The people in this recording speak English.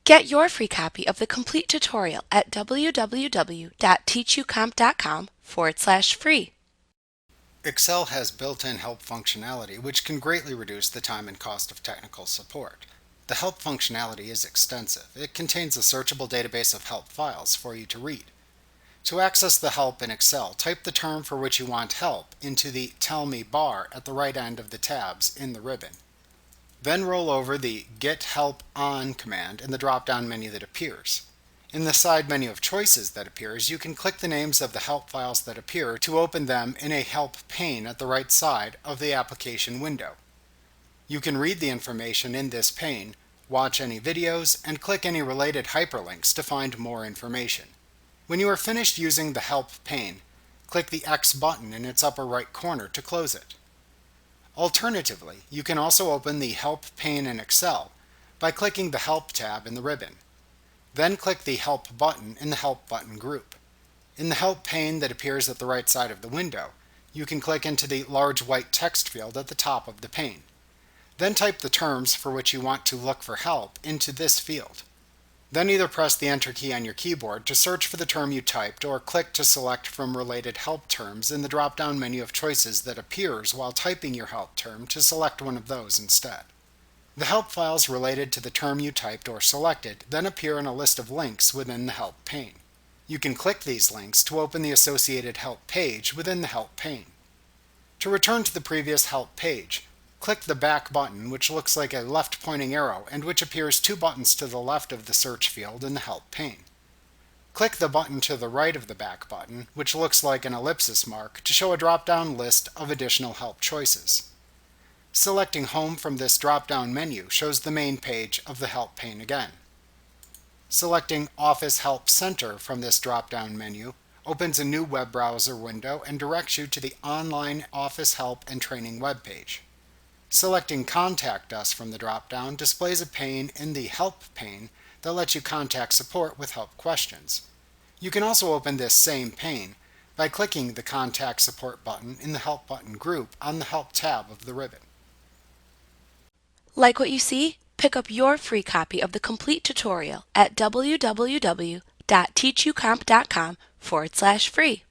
Get your free copy of the complete tutorial at www.teachucomp.com/free. Excel has built-in help functionality which can greatly reduce the time and cost of technical support. The help functionality is extensive. It contains a searchable database of help files for you to read. To access the help in Excel, type the term for which you want help into the Tell Me bar at the right end of the tabs in the ribbon. Then roll over the Get Help On command in the drop-down menu that appears. In the side menu of choices that appears, you can click the names of the help files that appear to open them in a help pane at the right side of the application window. You can read the information in this pane, watch any videos, and click any related hyperlinks to find more information. When you are finished using the help pane, click the X button in its upper right corner to close it. Alternatively, you can also open the Help pane in Excel by clicking the Help tab in the ribbon. Then click the Help button in the Help button group. In the Help pane that appears at the right side of the window, you can click into the large white text field at the top of the pane. Then type the terms for which you want to look for help into this field. Then either press the Enter key on your keyboard to search for the term you typed or click to select from related help terms in the drop-down menu of choices that appears while typing your help term to select one of those instead. The help files related to the term you typed or selected then appear in a list of links within the help pane. You can click these links to open the associated help page within the help pane. To return to the previous help page, click the back button, which looks like a left-pointing arrow and which appears 2 buttons to the left of the search field in the help pane. Click the button to the right of the back button, which looks like an ellipsis mark, to show a drop-down list of additional help choices. Selecting Home from this drop-down menu shows the main page of the help pane again. Selecting Office Help Center from this drop-down menu opens a new web browser window and directs you to the online Office Help and Training webpage. Selecting Contact Us from the drop-down displays a pane in the Help pane that lets you contact support with help questions. You can also open this same pane by clicking the Contact Support button in the Help button group on the Help tab of the ribbon. Like what you see? Pick up your free copy of the complete tutorial at www.teachucomp.com/free.